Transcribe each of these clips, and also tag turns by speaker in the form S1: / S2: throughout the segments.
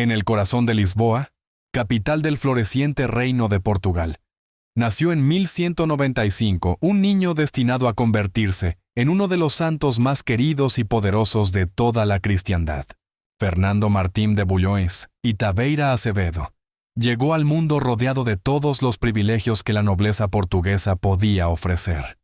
S1: En el corazón de Lisboa, capital del floreciente reino de Portugal, nació en 1195 un niño destinado a convertirse en uno de los santos más queridos y poderosos de toda la cristiandad. Fernando Martín de Bulhões y Taveira Acevedo llegó al mundo rodeado de todos los privilegios que la nobleza portuguesa podía ofrecer.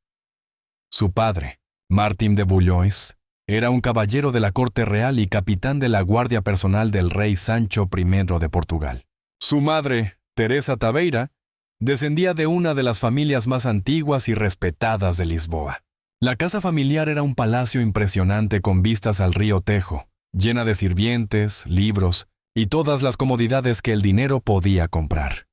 S1: Su padre, Martín de Bulhões, era un caballero de la corte real y capitán de la guardia personal del rey Sancho I de Portugal. Su madre, Teresa Taveira, descendía de una de las familias más antiguas y respetadas de Lisboa. La casa familiar era un palacio impresionante con vistas al río Tejo, llena de sirvientes, libros y todas las comodidades que el dinero podía comprar.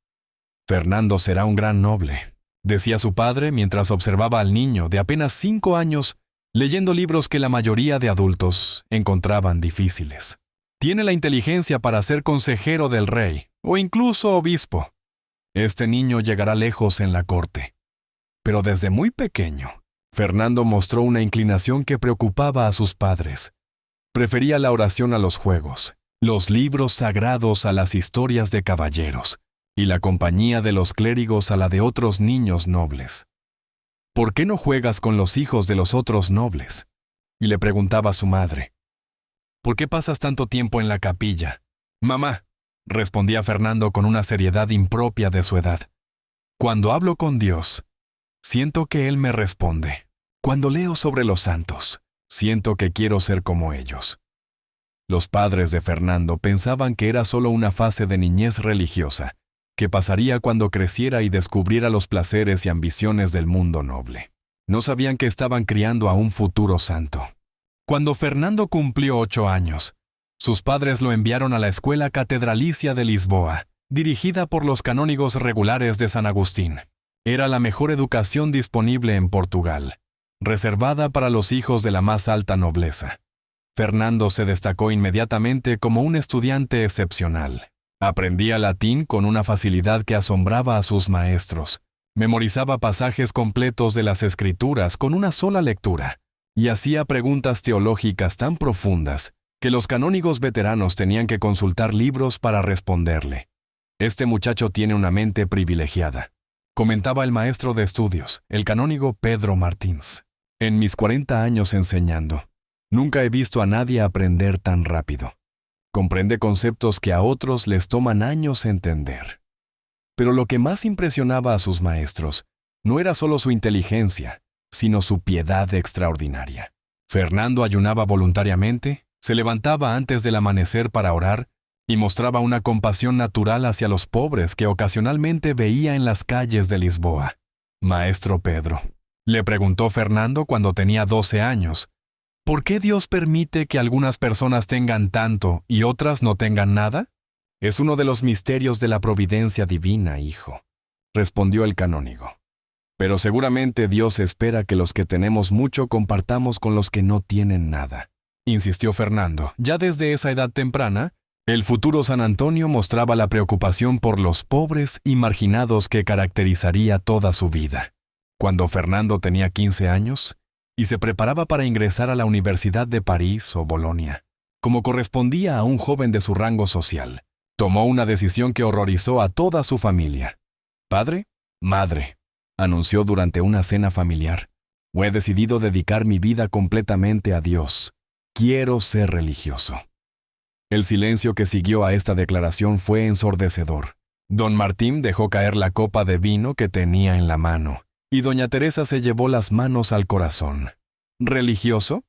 S1: Fernando será un gran noble, decía su padre mientras observaba al niño de apenas 5 años leyendo libros que la mayoría de adultos encontraban difíciles. Tiene la inteligencia para ser consejero del rey o incluso obispo. Este niño llegará lejos en la corte. Pero desde muy pequeño, Fernando mostró una inclinación que preocupaba a sus padres. Prefería la oración a los juegos, los libros sagrados a las historias de caballeros, y la compañía de los clérigos a la de otros niños nobles. ¿Por qué no juegas con los hijos de los otros nobles? Y le preguntaba a su madre. ¿Por qué pasas tanto tiempo en la capilla? Mamá, respondía Fernando con una seriedad impropia de su edad. Cuando hablo con Dios, siento que Él me responde. Cuando leo sobre los santos, siento que quiero ser como ellos. Los padres de Fernando pensaban que era solo una fase de niñez religiosa, que pasaría cuando creciera y descubriera los placeres y ambiciones del mundo noble. No sabían que estaban criando a un futuro santo. Cuando Fernando cumplió 8 años, sus padres lo enviaron a la Escuela Catedralicia de Lisboa, dirigida por los canónigos regulares de San Agustín. Era la mejor educación disponible en Portugal, reservada para los hijos de la más alta nobleza. Fernando se destacó inmediatamente como un estudiante excepcional. Aprendía latín con una facilidad que asombraba a sus maestros. Memorizaba pasajes completos de las Escrituras con una sola lectura y hacía preguntas teológicas tan profundas que los canónigos veteranos tenían que consultar libros para responderle. Este muchacho tiene una mente privilegiada, comentaba el maestro de estudios, el canónigo Pedro Martins. En mis 40 años enseñando, nunca he visto a nadie aprender tan rápido. Comprende conceptos que a otros les toman años entender. Pero lo que más impresionaba a sus maestros no era solo su inteligencia, sino su piedad extraordinaria. Fernando ayunaba voluntariamente, se levantaba antes del amanecer para orar y mostraba una compasión natural hacia los pobres que ocasionalmente veía en las calles de Lisboa. Maestro Pedro, le preguntó Fernando cuando tenía 12 años, ¿por qué Dios permite que algunas personas tengan tanto y otras no tengan nada? Es uno de los misterios de la providencia divina, hijo, respondió el canónigo. Pero seguramente Dios espera que los que tenemos mucho compartamos con los que no tienen nada, insistió Fernando. Ya desde esa edad temprana, el futuro San Antonio mostraba la preocupación por los pobres y marginados que caracterizaría toda su vida. Cuando Fernando tenía 15 años, y se preparaba para ingresar a la Universidad de París o Bolonia. Como correspondía a un joven de su rango social, tomó una decisión que horrorizó a toda su familia. «Padre, madre», anunció durante una cena familiar, «he decidido dedicar mi vida completamente a Dios. Quiero ser religioso». El silencio que siguió a esta declaración fue ensordecedor. Don Martín dejó caer la copa de vino que tenía en la mano, y doña Teresa se llevó las manos al corazón. «¿Religioso?»,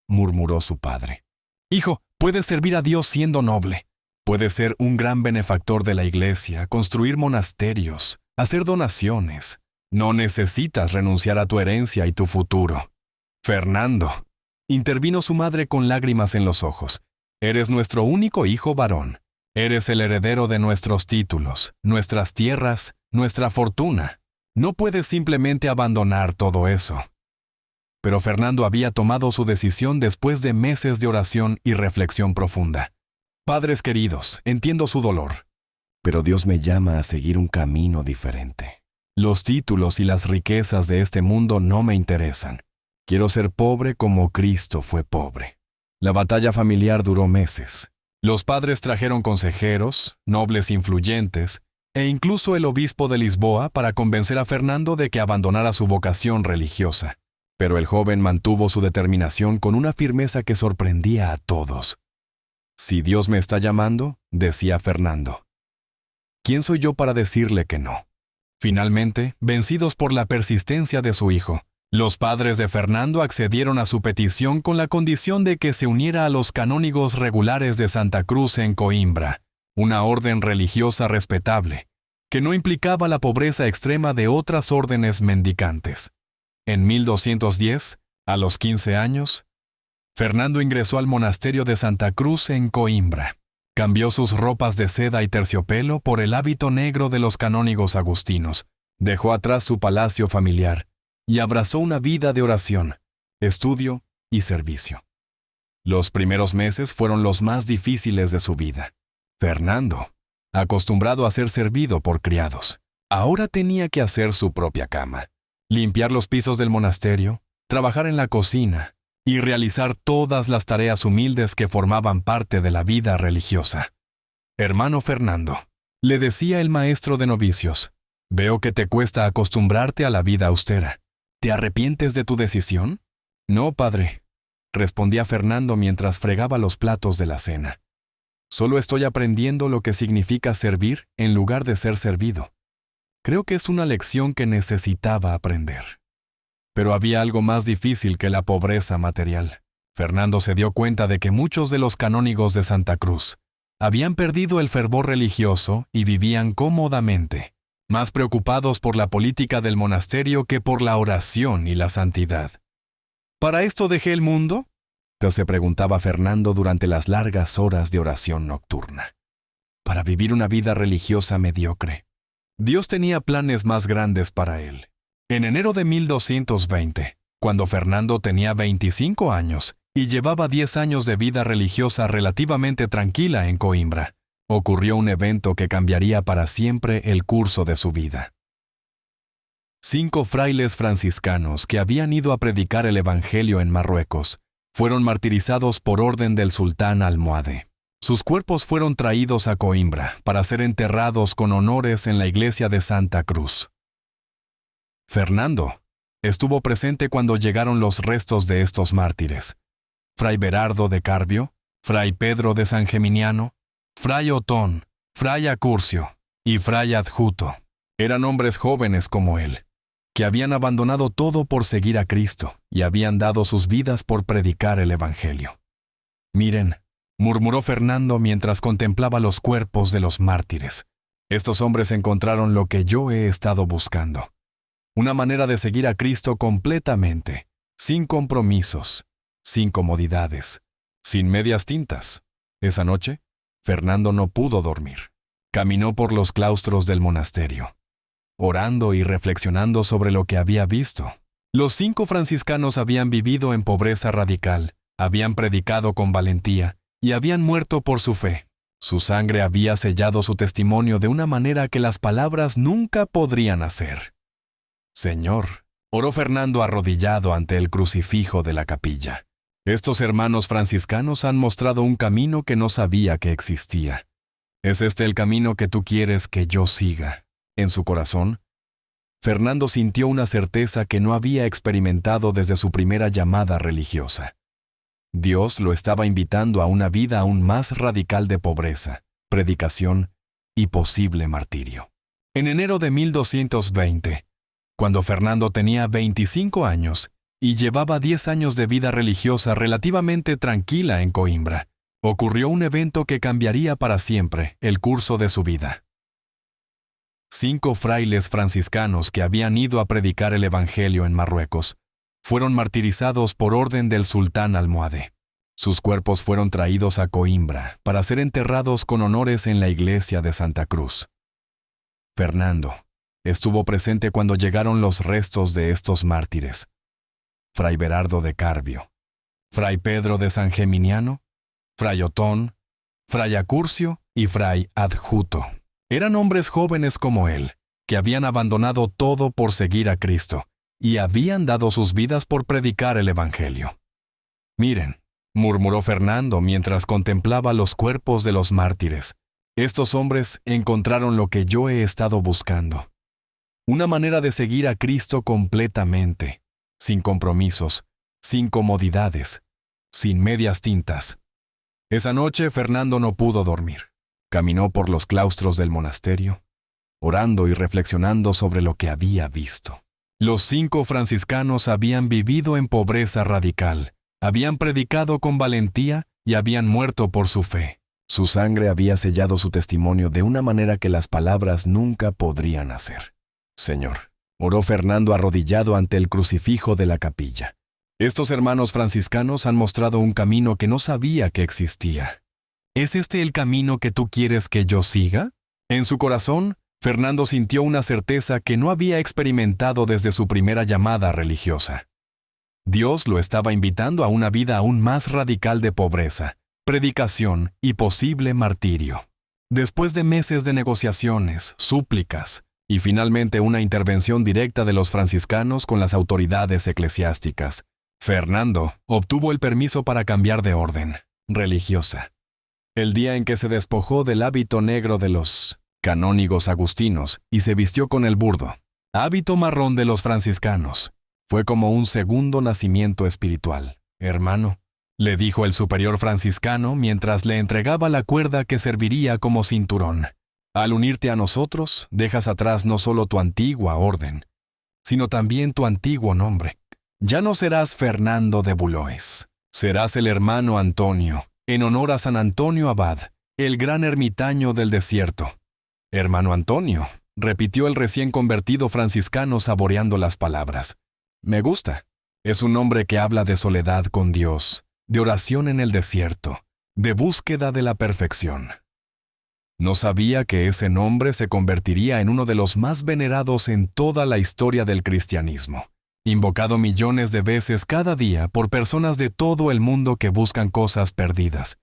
S1: murmuró su padre. «Hijo, puedes servir a Dios siendo noble. Puedes ser un gran benefactor de la iglesia, construir monasterios, hacer donaciones. No necesitas renunciar a tu herencia y tu futuro». «Fernando», intervino su madre con lágrimas en los ojos, «eres nuestro único hijo varón. Eres el heredero de nuestros títulos, nuestras tierras, nuestra fortuna. No puedes simplemente abandonar todo eso». Pero Fernando había tomado su decisión después de meses de oración y reflexión profunda. «Padres queridos, entiendo su dolor, pero Dios me llama a seguir un camino diferente. Los títulos y las riquezas de este mundo no me interesan. Quiero ser pobre como Cristo fue pobre». La batalla familiar duró meses. Los padres trajeron consejeros, nobles influyentes, e incluso el obispo de Lisboa para convencer a Fernando de que abandonara su vocación religiosa. Pero el joven mantuvo su determinación con una firmeza que sorprendía a todos. «Si Dios me está llamando», decía Fernando, «¿quién soy yo para decirle que no?». Finalmente, vencidos por la persistencia de su hijo, los padres de Fernando accedieron a su petición con la condición de que se uniera a los canónigos regulares de Santa Cruz en Coimbra, una orden religiosa respetable, que no implicaba la pobreza extrema de otras órdenes mendicantes. En 1210, a los 15 años, Fernando ingresó al monasterio de Santa Cruz en Coimbra. Cambió sus ropas de seda y terciopelo por el hábito negro de los canónigos agustinos, dejó atrás su palacio familiar y abrazó una vida de oración, estudio y servicio. Los primeros meses fueron los más difíciles de su vida. Fernando, acostumbrado a ser servido por criados, ahora tenía que hacer su propia cama, limpiar los pisos del monasterio, trabajar en la cocina y realizar todas las tareas humildes que formaban parte de la vida religiosa. «Hermano Fernando», le decía el maestro de novicios, «veo que te cuesta acostumbrarte a la vida austera. ¿Te arrepientes de tu decisión?». «No, padre», respondía Fernando mientras fregaba los platos de la cena. «Solo estoy aprendiendo lo que significa servir en lugar de ser servido. Creo que es una lección que necesitaba aprender». Pero había algo más difícil que la pobreza material. Fernando se dio cuenta de que muchos de los canónigos de Santa Cruz habían perdido el fervor religioso y vivían cómodamente, más preocupados por la política del monasterio que por la oración y la santidad. «¿Para esto dejé el mundo?», se preguntaba Fernando durante las largas horas de oración nocturna. «Para vivir una vida religiosa mediocre». Dios tenía planes más grandes para él. En enero de 1220, cuando Fernando tenía 25 años y llevaba 10 años de vida religiosa relativamente tranquila en Coimbra, ocurrió un evento que cambiaría para siempre el curso de su vida. 5 frailes franciscanos que habían ido a predicar el Evangelio en Marruecos fueron martirizados por orden del sultán almohade. Sus cuerpos fueron traídos a Coimbra para ser enterrados con honores en la iglesia de Santa Cruz. Fernando estuvo presente cuando llegaron los restos de estos mártires. Fray Berardo de Carbio, Fray Pedro de San Geminiano, Fray Otón, Fray Acurcio y Fray Adjuto. Eran hombres jóvenes como él, que habían abandonado todo por seguir a Cristo y habían dado sus vidas por predicar el Evangelio. «Miren», murmuró Fernando mientras contemplaba los cuerpos de los mártires. «Estos hombres encontraron lo que yo he estado buscando. Una manera de seguir a Cristo completamente, sin compromisos, sin comodidades, sin medias tintas». Esa noche, Fernando no pudo dormir. Caminó por los claustros del monasterio, orando y reflexionando sobre lo que había visto. Los 5 franciscanos habían vivido en pobreza radical, habían predicado con valentía y habían muerto por su fe. Su sangre había sellado su testimonio de una manera que las palabras nunca podrían hacer. «Señor», oró Fernando arrodillado ante el crucifijo de la capilla, «estos hermanos franciscanos han mostrado un camino que no sabía que existía. ¿Es este el camino que tú quieres que yo siga?». En su corazón, Fernando sintió una certeza que no había experimentado desde su primera llamada religiosa. Dios lo estaba invitando a una vida aún más radical de pobreza, predicación y posible martirio. En enero de 1220, cuando Fernando tenía 25 años y llevaba 10 años de vida religiosa relativamente tranquila en Coimbra, ocurrió un evento que cambiaría para siempre el curso de su vida. 5 frailes franciscanos que habían ido a predicar el Evangelio en Marruecos fueron martirizados por orden del sultán almohade. Sus cuerpos fueron traídos a Coimbra para ser enterrados con honores en la iglesia de Santa Cruz. Fernando estuvo presente cuando llegaron los restos de estos mártires. Fray Berardo de Carbio, Fray Pedro de San Geminiano, Fray Otón, Fray Acurcio y Fray Adjuto. Eran hombres jóvenes como él, que habían abandonado todo por seguir a Cristo y habían dado sus vidas por predicar el Evangelio. «Miren», murmuró Fernando mientras contemplaba los cuerpos de los mártires. Estos hombres encontraron lo que yo he estado buscando. Una manera de seguir a Cristo completamente, sin compromisos, sin comodidades, sin medias tintas. Esa noche Fernando no pudo dormir. Caminó por los claustros del monasterio, orando y reflexionando sobre lo que había visto. Los 5 franciscanos habían vivido en pobreza radical, habían predicado con valentía y habían muerto por su fe. Su sangre había sellado su testimonio de una manera que las palabras nunca podrían hacer. Señor, oró Fernando arrodillado ante el crucifijo de la capilla. Estos hermanos franciscanos han mostrado un camino que no sabía que existía. ¿Es este el camino que tú quieres que yo siga? En su corazón, Fernando sintió una certeza que no había experimentado desde su primera llamada religiosa. Dios lo estaba invitando a una vida aún más radical de pobreza, predicación y posible martirio. Después de meses de negociaciones, súplicas y finalmente una intervención directa de los franciscanos con las autoridades eclesiásticas, Fernando obtuvo el permiso para cambiar de orden religiosa. El día en que se despojó del hábito negro de los canónigos agustinos y se vistió con el burdo, hábito marrón de los franciscanos, fue como un segundo nacimiento espiritual. Hermano, le dijo el superior franciscano mientras le entregaba la cuerda que serviría como cinturón. Al unirte a nosotros, dejas atrás no solo tu antigua orden, sino también tu antiguo nombre. Ya no serás Fernando de Buloes, serás el hermano Antonio, en honor a San Antonio Abad, el gran ermitaño del desierto. Hermano Antonio, repitió el recién convertido franciscano saboreando las palabras. Me gusta. Es un nombre que habla de soledad con Dios, de oración en el desierto, de búsqueda de la perfección. No sabía que ese nombre se convertiría en uno de los más venerados en toda la historia del cristianismo, invocado millones de veces cada día por personas de todo el mundo que buscan cosas perdidas,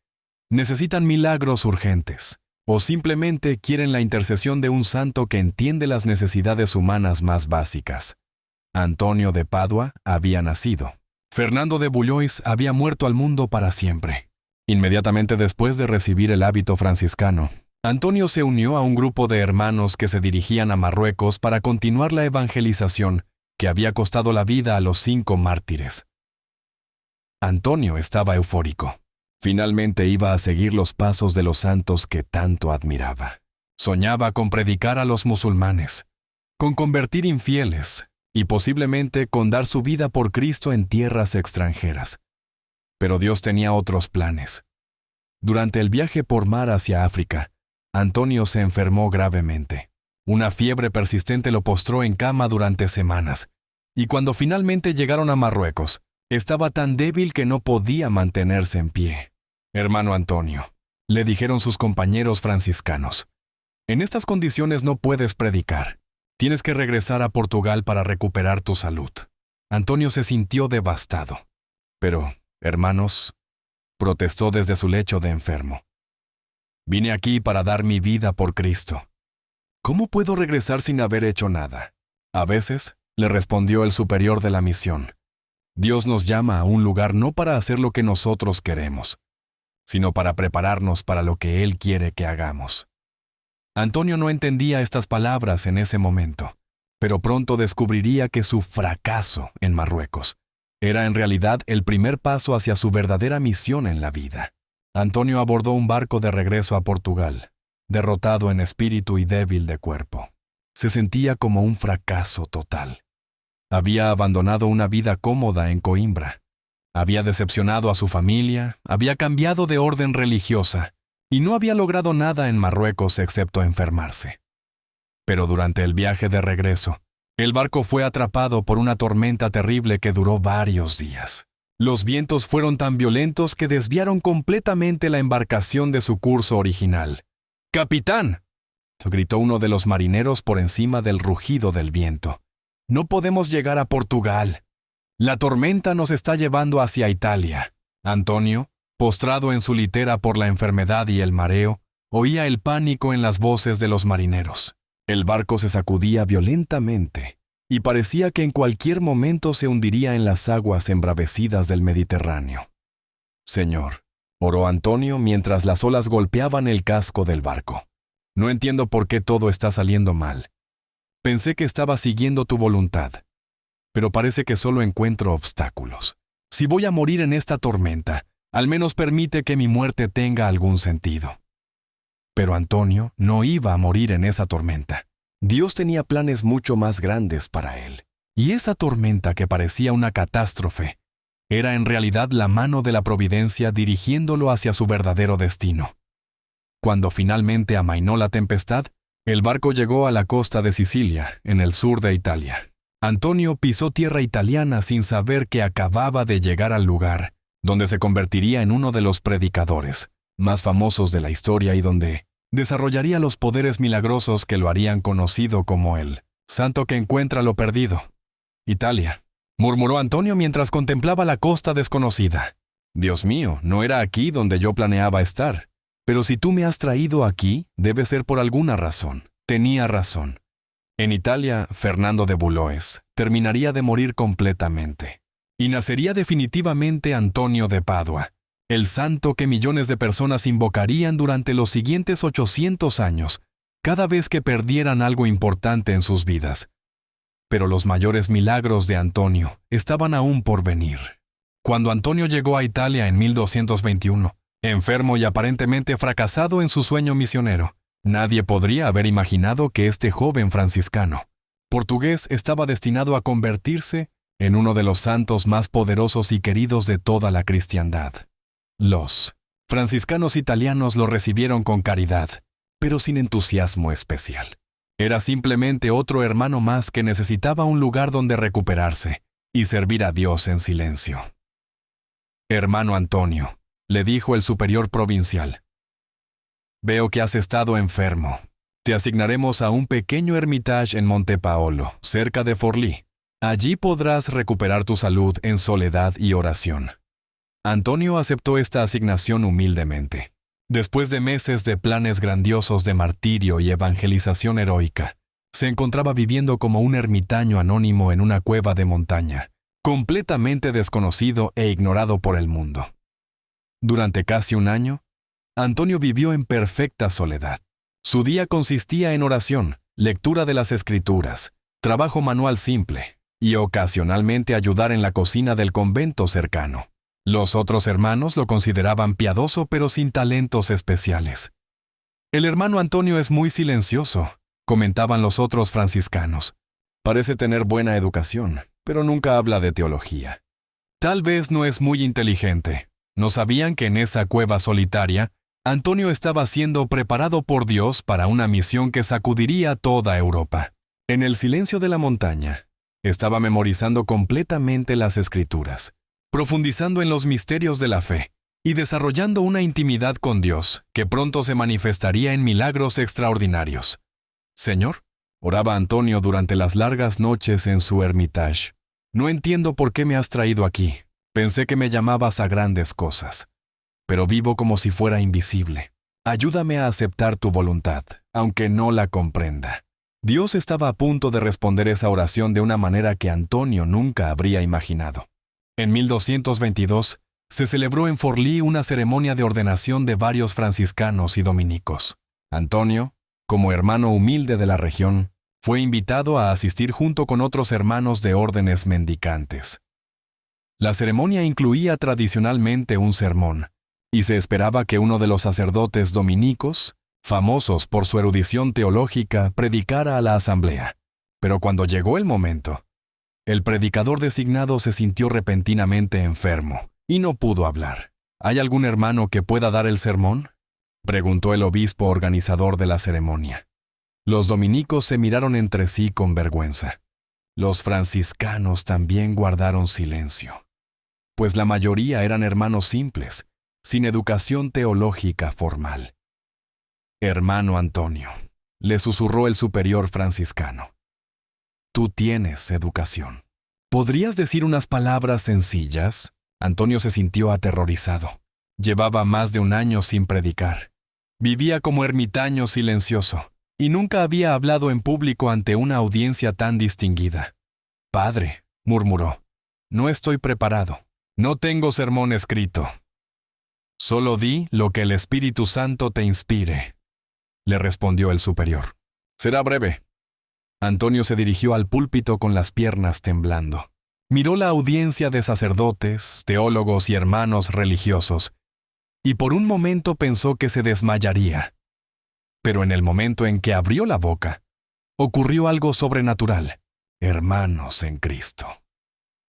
S1: necesitan milagros urgentes, o simplemente quieren la intercesión de un santo que entiende las necesidades humanas más básicas. Antonio de Padua había nacido. Fernando de Bullois había muerto al mundo para siempre. Inmediatamente después de recibir el hábito franciscano, Antonio se unió a un grupo de hermanos que se dirigían a Marruecos para continuar la evangelización que había costado la vida a los 5 mártires. Antonio estaba eufórico. Finalmente iba a seguir los pasos de los santos que tanto admiraba. Soñaba con predicar a los musulmanes, con convertir infieles y posiblemente con dar su vida por Cristo en tierras extranjeras. Pero Dios tenía otros planes. Durante el viaje por mar hacia África, Antonio se enfermó gravemente. Una fiebre persistente lo postró en cama durante semanas, y cuando finalmente llegaron a Marruecos, estaba tan débil que no podía mantenerse en pie. Hermano Antonio, le dijeron sus compañeros franciscanos, en estas condiciones no puedes predicar. Tienes que regresar a Portugal para recuperar tu salud. Antonio se sintió devastado. Pero, hermanos, protestó desde su lecho de enfermo. Vine aquí para dar mi vida por Cristo. ¿Cómo puedo regresar sin haber hecho nada? A veces, le respondió el superior de la misión, Dios nos llama a un lugar no para hacer lo que nosotros queremos, sino para prepararnos para lo que Él quiere que hagamos. Antonio no entendía estas palabras en ese momento, pero pronto descubriría que su fracaso en Marruecos era en realidad el primer paso hacia su verdadera misión en la vida. Antonio abordó un barco de regreso a Portugal, derrotado en espíritu y débil de cuerpo. Se sentía como un fracaso total. Había abandonado una vida cómoda en Coimbra. Había decepcionado a su familia, había cambiado de orden religiosa y no había logrado nada en Marruecos excepto enfermarse. Pero durante el viaje de regreso, el barco fue atrapado por una tormenta terrible que duró varios días. Los vientos fueron tan violentos que desviaron completamente la embarcación de su curso original. ¡Capitán!, gritó uno de los marineros por encima del rugido del viento. «No podemos llegar a Portugal. La tormenta nos está llevando hacia Italia». Antonio, postrado en su litera por la enfermedad y el mareo, oía el pánico en las voces de los marineros. El barco se sacudía violentamente y parecía que en cualquier momento se hundiría en las aguas embravecidas del Mediterráneo. Señor, oró Antonio mientras las olas golpeaban el casco del barco. No entiendo por qué todo está saliendo mal. Pensé que estaba siguiendo tu voluntad, pero parece que solo encuentro obstáculos. Si voy a morir en esta tormenta, al menos permite que mi muerte tenga algún sentido. Pero Antonio no iba a morir en esa tormenta. Dios tenía planes mucho más grandes para él. Y esa tormenta que parecía una catástrofe era en realidad la mano de la providencia dirigiéndolo hacia su verdadero destino. Cuando finalmente amainó la tempestad, el barco llegó a la costa de Sicilia, en el sur de Italia. Antonio pisó tierra italiana sin saber que acababa de llegar al lugar donde se convertiría en uno de los predicadores más famosos de la historia y donde desarrollaría los poderes milagrosos que lo harían conocido como el santo que encuentra lo perdido. Italia, murmuró Antonio mientras contemplaba la costa desconocida. Dios mío, no era aquí donde yo planeaba estar. Pero si tú me has traído aquí, debe ser por alguna razón. Tenía razón. En Italia, Fernando de Valois terminaría de morir completamente. Y nacería definitivamente Antonio de Padua, el santo que millones de personas invocarían durante los siguientes 800 años, cada vez que perdieran algo importante en sus vidas. Pero los mayores milagros de Antonio estaban aún por venir. Cuando Antonio llegó a Italia en 1221, enfermo y aparentemente fracasado en su sueño misionero, nadie podría haber imaginado que este joven franciscano portugués estaba destinado a convertirse en uno de los santos más poderosos y queridos de toda la cristiandad. Los franciscanos italianos lo recibieron con caridad, pero sin entusiasmo especial. Era simplemente otro hermano más que necesitaba un lugar donde recuperarse y servir a Dios en silencio. Hermano Antonio, le dijo el superior provincial, veo que has estado enfermo. Te asignaremos a un pequeño ermitage en Monte Paolo, cerca de Forlì. Allí podrás recuperar tu salud en soledad y oración. Antonio aceptó esta asignación humildemente. Después de meses de planes grandiosos de martirio y evangelización heroica, se encontraba viviendo como un ermitaño anónimo en una cueva de montaña, completamente desconocido e ignorado por el mundo. Durante casi un año, Antonio vivió en perfecta soledad. Su día consistía en oración, lectura de las Escrituras, trabajo manual simple y ocasionalmente ayudar en la cocina del convento cercano. Los otros hermanos lo consideraban piadoso pero sin talentos especiales. El hermano Antonio es muy silencioso, comentaban los otros franciscanos. Parece tener buena educación, pero nunca habla de teología. Tal vez no es muy inteligente. ¿No sabían que en esa cueva solitaria, Antonio estaba siendo preparado por Dios para una misión que sacudiría toda Europa? En el silencio de la montaña, estaba memorizando completamente las Escrituras, profundizando en los misterios de la fe y desarrollando una intimidad con Dios que pronto se manifestaría en milagros extraordinarios. Señor, oraba Antonio durante las largas noches en su ermitage, no entiendo por qué me has traído aquí. Pensé que me llamabas a grandes cosas, pero vivo como si fuera invisible. Ayúdame a aceptar tu voluntad, aunque no la comprenda. Dios estaba a punto de responder esa oración de una manera que Antonio nunca habría imaginado. En 1222, se celebró en Forlì una ceremonia de ordenación de varios franciscanos y dominicos. Antonio, como hermano humilde de la región, fue invitado a asistir junto con otros hermanos de órdenes mendicantes. La ceremonia incluía tradicionalmente un sermón, y se esperaba que uno de los sacerdotes dominicos, famosos por su erudición teológica, predicara a la asamblea. Pero cuando llegó el momento, el predicador designado se sintió repentinamente enfermo y no pudo hablar. ¿Hay algún hermano que pueda dar el sermón?, preguntó el obispo organizador de la ceremonia. Los dominicos se miraron entre sí con vergüenza. Los franciscanos también guardaron silencio, pues la mayoría eran hermanos simples, sin educación teológica formal. Hermano Antonio, le susurró el superior franciscano, tú tienes educación. ¿Podrías decir unas palabras sencillas? Antonio se sintió aterrorizado. Llevaba más de un año sin predicar. Vivía como ermitaño silencioso, y nunca había hablado en público ante una audiencia tan distinguida. Padre, murmuró, no estoy preparado. No tengo sermón escrito. Solo di lo que el Espíritu Santo te inspire, le respondió el superior. Será breve. Antonio se dirigió al púlpito con las piernas temblando. Miró la audiencia de sacerdotes, teólogos y hermanos religiosos, y por un momento pensó que se desmayaría. Pero en el momento en que abrió la boca, ocurrió algo sobrenatural. Hermanos en Cristo.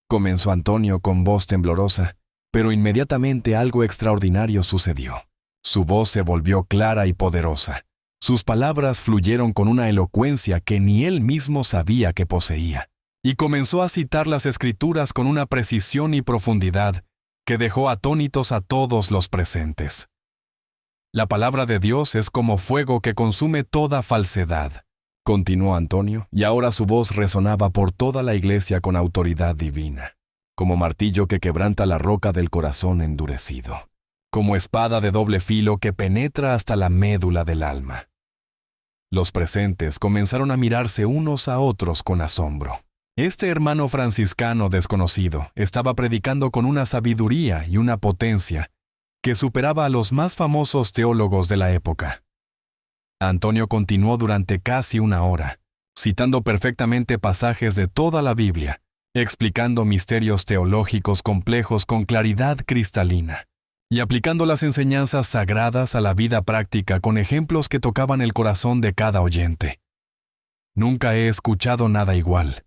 S1: Comenzó Antonio con voz temblorosa, pero inmediatamente algo extraordinario sucedió. Su voz se volvió clara y poderosa. Sus palabras fluyeron con una elocuencia que ni él mismo sabía que poseía, y comenzó a citar las Escrituras con una precisión y profundidad que dejó atónitos a todos los presentes. La palabra de Dios es como fuego que consume toda falsedad, continuó Antonio, y ahora su voz resonaba por toda la iglesia con autoridad divina, como martillo que quebranta la roca del corazón endurecido, como espada de doble filo que penetra hasta la médula del alma. Los presentes comenzaron a mirarse unos a otros con asombro. Este hermano franciscano desconocido estaba predicando con una sabiduría y una potencia que superaba a los más famosos teólogos de la época. Antonio continuó durante casi una hora, citando perfectamente pasajes de toda la Biblia, explicando misterios teológicos complejos con claridad cristalina, y aplicando las enseñanzas sagradas a la vida práctica con ejemplos que tocaban el corazón de cada oyente. Nunca he escuchado nada igual,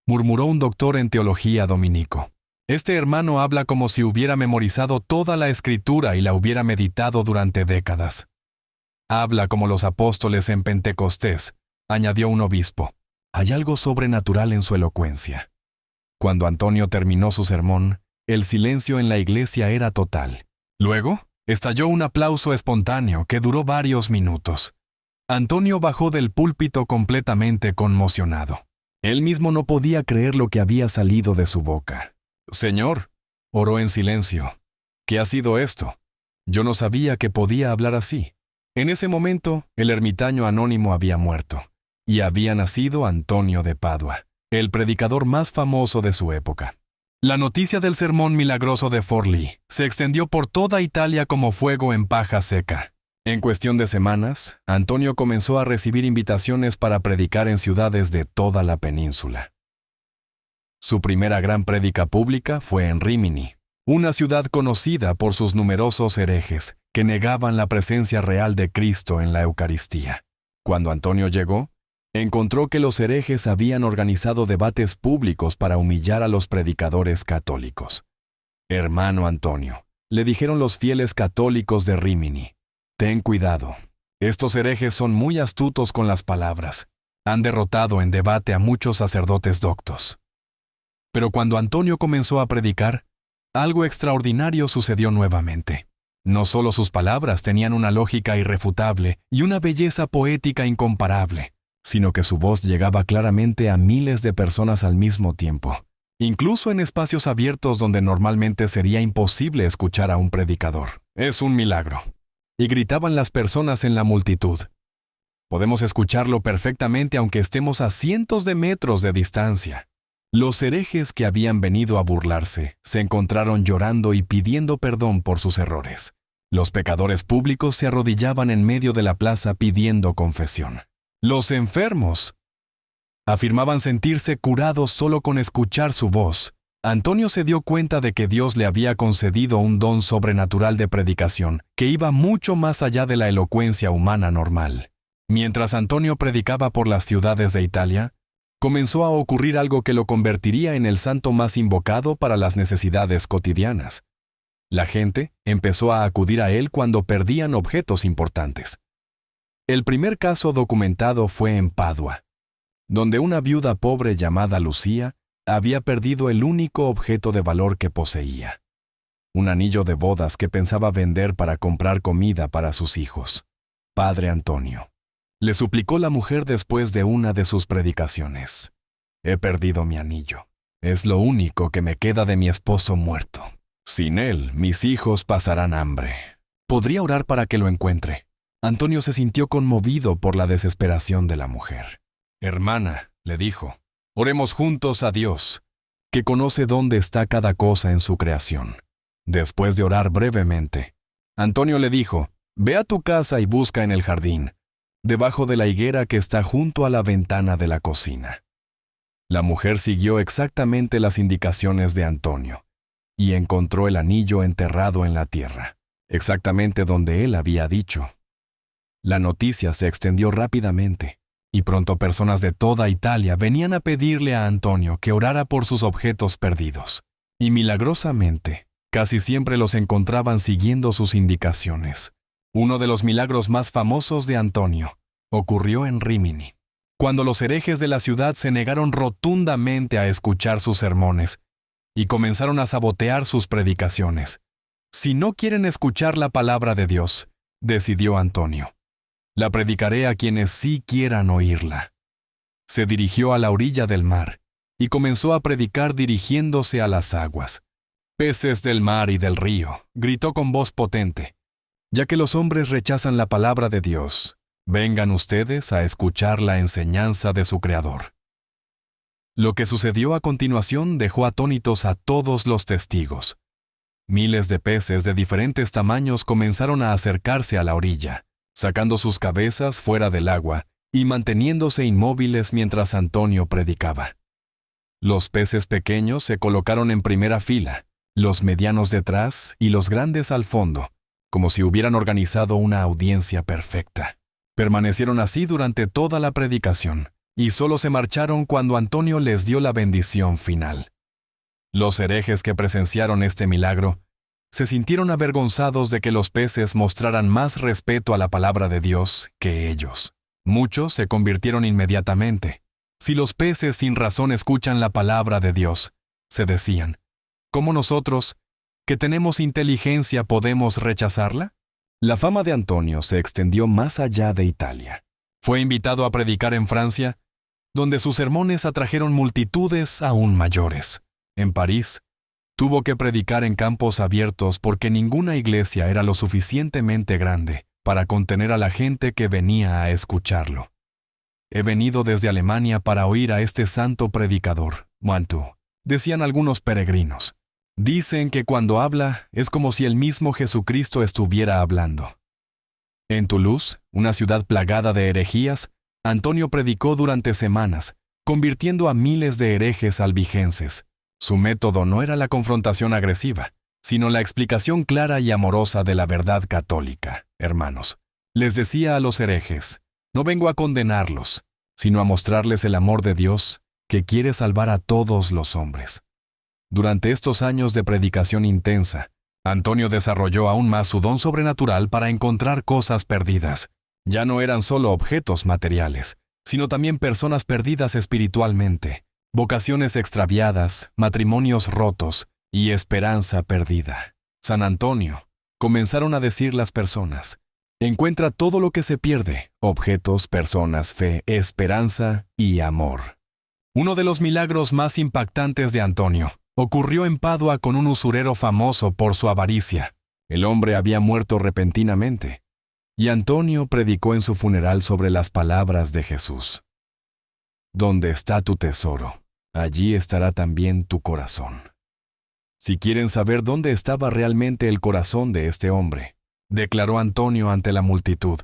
S1: murmuró un doctor en teología dominico. Este hermano habla como si hubiera memorizado toda la Escritura y la hubiera meditado durante décadas. Habla como los apóstoles en Pentecostés, añadió un obispo. Hay algo sobrenatural en su elocuencia. Cuando Antonio terminó su sermón, el silencio en la iglesia era total. Luego, estalló un aplauso espontáneo que duró varios minutos. Antonio bajó del púlpito completamente conmocionado. Él mismo no podía creer lo que había salido de su boca. «Señor», oró en silencio, «¿qué ha sido esto? Yo no sabía que podía hablar así». En ese momento, el ermitaño anónimo había muerto, y había nacido Antonio de Padua, el predicador más famoso de su época. La noticia del sermón milagroso de Forlì se extendió por toda Italia como fuego en paja seca. En cuestión de semanas, Antonio comenzó a recibir invitaciones para predicar en ciudades de toda la península. Su primera gran prédica pública fue en Rímini, una ciudad conocida por sus numerosos herejes que negaban la presencia real de Cristo en la Eucaristía. Cuando Antonio llegó, encontró que los herejes habían organizado debates públicos para humillar a los predicadores católicos. «Hermano Antonio», le dijeron los fieles católicos de Rímini, «ten cuidado. Estos herejes son muy astutos con las palabras. Han derrotado en debate a muchos sacerdotes doctos». Pero cuando Antonio comenzó a predicar, algo extraordinario sucedió nuevamente. No solo sus palabras tenían una lógica irrefutable y una belleza poética incomparable, sino que su voz llegaba claramente a miles de personas al mismo tiempo, incluso en espacios abiertos donde normalmente sería imposible escuchar a un predicador. «Es un milagro», y gritaban las personas en la multitud. Podemos escucharlo perfectamente aunque estemos a cientos de metros de distancia. Los herejes que habían venido a burlarse se encontraron llorando y pidiendo perdón por sus errores. Los pecadores públicos se arrodillaban en medio de la plaza pidiendo confesión. Los enfermos afirmaban sentirse curados solo con escuchar su voz. Antonio se dio cuenta de que Dios le había concedido un don sobrenatural de predicación que iba mucho más allá de la elocuencia humana normal. Mientras Antonio predicaba por las ciudades de Italia, comenzó a ocurrir algo que lo convertiría en el santo más invocado para las necesidades cotidianas. La gente empezó a acudir a él cuando perdían objetos importantes. El primer caso documentado fue en Padua, donde una viuda pobre llamada Lucía había perdido el único objeto de valor que poseía, un anillo de bodas que pensaba vender para comprar comida para sus hijos. «Padre Antonio», le suplicó la mujer después de una de sus predicaciones, «he perdido mi anillo. Es lo único que me queda de mi esposo muerto. Sin él, mis hijos pasarán hambre. ¿Podría orar para que lo encuentre?» Antonio se sintió conmovido por la desesperación de la mujer. «Hermana», le dijo, «oremos juntos a Dios, que conoce dónde está cada cosa en su creación». Después de orar brevemente, Antonio le dijo: «Ve a tu casa y busca en el jardín, debajo de la higuera que está junto a la ventana de la cocina». La mujer siguió exactamente las indicaciones de Antonio y encontró el anillo enterrado en la tierra, exactamente donde él había dicho. La noticia se extendió rápidamente, y pronto personas de toda Italia venían a pedirle a Antonio que orara por sus objetos perdidos, y milagrosamente, casi siempre los encontraban siguiendo sus indicaciones. Uno de los milagros más famosos de Antonio ocurrió en Rímini, cuando los herejes de la ciudad se negaron rotundamente a escuchar sus sermones y comenzaron a sabotear sus predicaciones. «Si no quieren escuchar la palabra de Dios», decidió Antonio, «la predicaré a quienes sí quieran oírla». Se dirigió a la orilla del mar y comenzó a predicar dirigiéndose a las aguas. «Peces del mar y del río», gritó con voz potente, «ya que los hombres rechazan la palabra de Dios, vengan ustedes a escuchar la enseñanza de su Creador». Lo que sucedió a continuación dejó atónitos a todos los testigos. Miles de peces de diferentes tamaños comenzaron a acercarse a la orilla, sacando sus cabezas fuera del agua y manteniéndose inmóviles mientras Antonio predicaba. Los peces pequeños se colocaron en primera fila, los medianos detrás y los grandes al fondo, como si hubieran organizado una audiencia perfecta. Permanecieron así durante toda la predicación, y solo se marcharon cuando Antonio les dio la bendición final. Los herejes que presenciaron este milagro se sintieron avergonzados de que los peces mostraran más respeto a la palabra de Dios que ellos. Muchos se convirtieron inmediatamente. «Si los peces sin razón escuchan la palabra de Dios», se decían, «¿cómo nosotros, que tenemos inteligencia, podemos rechazarla?». La fama de Antonio se extendió más allá de Italia. Fue invitado a predicar en Francia, donde sus sermones atrajeron multitudes aún mayores. En París, tuvo que predicar en campos abiertos porque ninguna iglesia era lo suficientemente grande para contener a la gente que venía a escucharlo. «He venido desde Alemania para oír a este santo predicador, Mantoux», decían algunos peregrinos. «Dicen que cuando habla es como si el mismo Jesucristo estuviera hablando». En Toulouse, una ciudad plagada de herejías, Antonio predicó durante semanas, convirtiendo a miles de herejes albigenses. Su método no era la confrontación agresiva, sino la explicación clara y amorosa de la verdad católica. «Hermanos», les decía a los herejes, «no vengo a condenarlos, sino a mostrarles el amor de Dios que quiere salvar a todos los hombres». Durante estos años de predicación intensa, Antonio desarrolló aún más su don sobrenatural para encontrar cosas perdidas. Ya no eran solo objetos materiales, sino también personas perdidas espiritualmente, vocaciones extraviadas, matrimonios rotos y esperanza perdida. «San Antonio», comenzaron a decir las personas, «encuentra todo lo que se pierde: objetos, personas, fe, esperanza y amor». Uno de los milagros más impactantes de Antonio ocurrió en Padua con un usurero famoso por su avaricia. El hombre había muerto repentinamente, y Antonio predicó en su funeral sobre las palabras de Jesús. «Donde está tu tesoro, allí estará también tu corazón». Si quieren saber dónde estaba realmente el corazón de este hombre, declaró Antonio ante la multitud,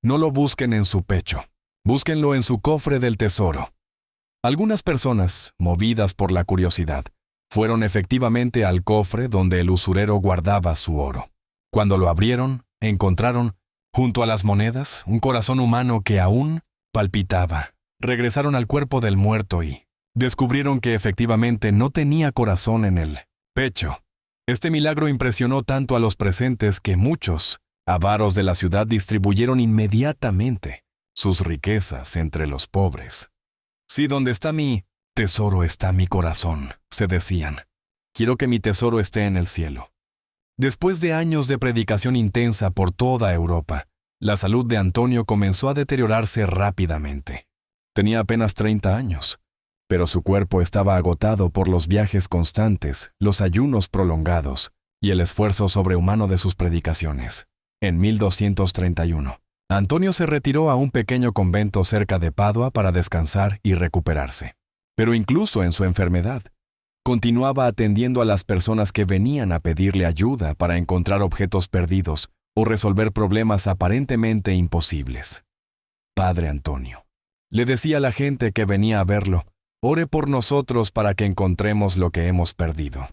S1: no lo busquen en su pecho, búsquenlo en su cofre del tesoro. Algunas personas, movidas por la curiosidad, fueron efectivamente al cofre donde el usurero guardaba su oro. Cuando lo abrieron, encontraron, junto a las monedas, un corazón humano que aún palpitaba. Regresaron al cuerpo del muerto y descubrieron que efectivamente no tenía corazón en el pecho. Este milagro impresionó tanto a los presentes que muchos, avaros de la ciudad, distribuyeron inmediatamente sus riquezas entre los pobres. «Sí, donde está mi tesoro está mi corazón», se decían. «Quiero que mi tesoro esté en el cielo». Después de años de predicación intensa por toda Europa, la salud de Antonio comenzó a deteriorarse rápidamente. Tenía apenas 30 años, pero su cuerpo estaba agotado por los viajes constantes, los ayunos prolongados y el esfuerzo sobrehumano de sus predicaciones. En 1231, Antonio se retiró a un pequeño convento cerca de Padua para descansar y recuperarse. Pero incluso en su enfermedad, Continuaba atendiendo a las personas que venían a pedirle ayuda para encontrar objetos perdidos o resolver problemas aparentemente imposibles. Padre Antonio, le decía a la gente que venía a verlo, ore por nosotros para que encontremos lo que hemos perdido.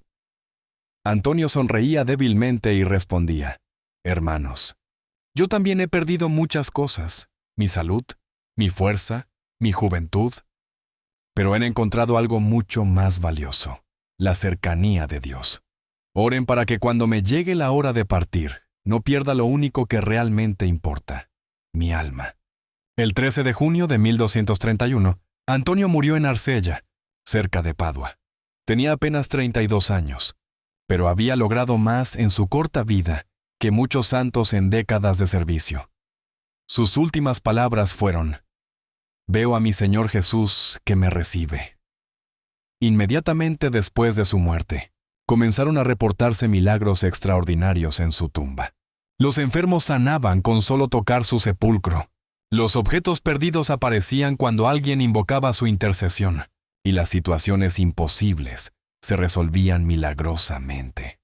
S1: Antonio sonreía débilmente y respondía, hermanos, yo también he perdido muchas cosas, mi salud, mi fuerza, mi juventud, pero he encontrado algo mucho más valioso, la cercanía de Dios. Oren para que cuando me llegue la hora de partir, no pierda lo único que realmente importa, mi alma. El 13 de junio de 1231, Antonio murió en Arsella, cerca de Padua. Tenía apenas 32 años, pero había logrado más en su corta vida que muchos santos en décadas de servicio. Sus últimas palabras fueron, «Veo a mi Señor Jesús que me recibe». Inmediatamente después de su muerte, comenzaron a reportarse milagros extraordinarios en su tumba. Los enfermos sanaban con solo tocar su sepulcro. Los objetos perdidos aparecían cuando alguien invocaba su intercesión, y las situaciones imposibles se resolvían milagrosamente.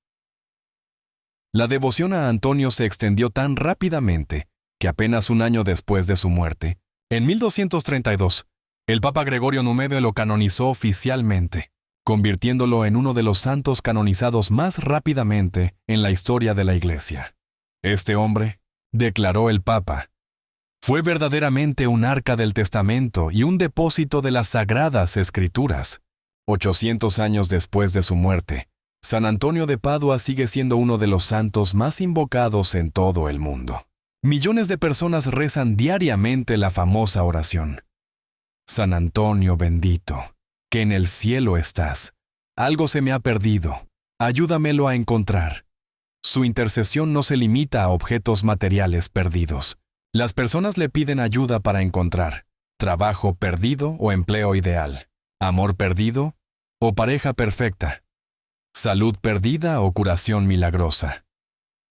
S1: La devoción a Antonio se extendió tan rápidamente que apenas un año después de su muerte, en 1232, el Papa Gregorio IX lo canonizó oficialmente, convirtiéndolo en uno de los santos canonizados más rápidamente en la historia de la Iglesia. Este hombre, declaró el Papa, fue verdaderamente un arca del testamento y un depósito de las sagradas escrituras. 800 años después de su muerte, San Antonio de Padua sigue siendo uno de los santos más invocados en todo el mundo. Millones de personas rezan diariamente la famosa oración. San Antonio bendito, que en el cielo estás, algo se me ha perdido, ayúdamelo a encontrar. Su intercesión no se limita a objetos materiales perdidos. Las personas le piden ayuda para encontrar trabajo perdido o empleo ideal, amor perdido o pareja perfecta, salud perdida o curación milagrosa,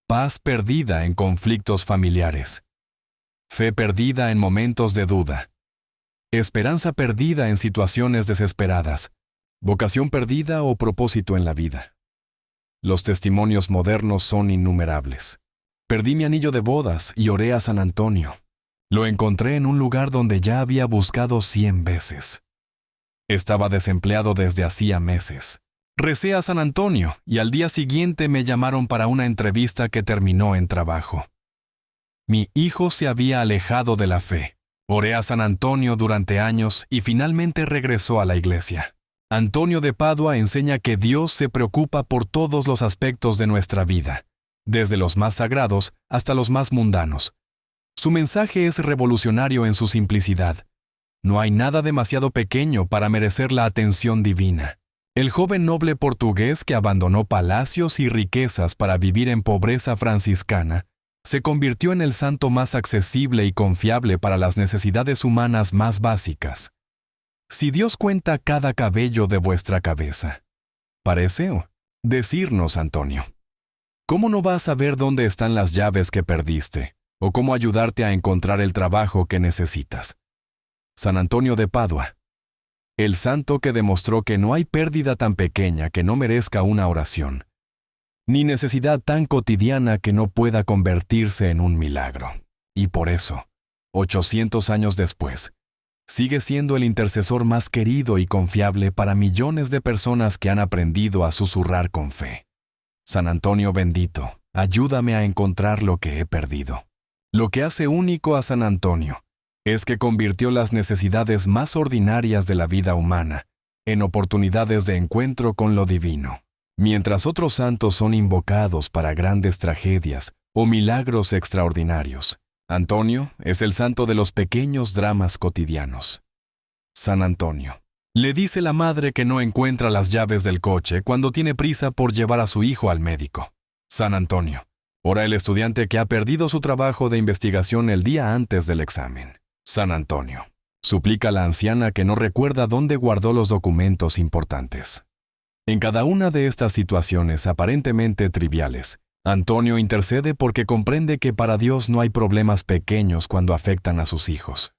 S1: paz perdida en conflictos familiares, fe perdida en momentos de duda, esperanza perdida en situaciones desesperadas, vocación perdida o propósito en la vida. Los testimonios modernos son innumerables. Perdí mi anillo de bodas y oré a San Antonio. Lo encontré en un lugar donde ya había buscado 100 veces. Estaba desempleado desde hacía meses. Recé a San Antonio y al día siguiente me llamaron para una entrevista que terminó en trabajo. Mi hijo se había alejado de la fe. Oré a San Antonio durante años y finalmente regresó a la iglesia. Antonio de Padua enseña que Dios se preocupa por todos los aspectos de nuestra vida, desde los más sagrados hasta los más mundanos. Su mensaje es revolucionario en su simplicidad. No hay nada demasiado pequeño para merecer la atención divina. El joven noble portugués que abandonó palacios y riquezas para vivir en pobreza franciscana, se convirtió en el santo más accesible y confiable para las necesidades humanas más básicas. Si Dios cuenta cada cabello de vuestra cabeza, parece decirnos Antonio. ¿Cómo no vas a saber dónde están las llaves que perdiste o cómo ayudarte a encontrar el trabajo que necesitas? San Antonio de Padua, el santo que demostró que no hay pérdida tan pequeña que no merezca una oración, ni necesidad tan cotidiana que no pueda convertirse en un milagro. Y por eso, 800 años después, sigue siendo el intercesor más querido y confiable para millones de personas que han aprendido a susurrar con fe. San Antonio bendito, ayúdame a encontrar lo que he perdido. Lo que hace único a San Antonio es que convirtió las necesidades más ordinarias de la vida humana en oportunidades de encuentro con lo divino. Mientras otros santos son invocados para grandes tragedias o milagros extraordinarios, Antonio es el santo de los pequeños dramas cotidianos. San Antonio. Le dice la madre que no encuentra las llaves del coche cuando tiene prisa por llevar a su hijo al médico. San Antonio. Ora el estudiante que ha perdido su trabajo de investigación el día antes del examen. San Antonio. Suplica a la anciana que no recuerda dónde guardó los documentos importantes. En cada una de estas situaciones aparentemente triviales, Antonio intercede porque comprende que para Dios no hay problemas pequeños cuando afectan a sus hijos.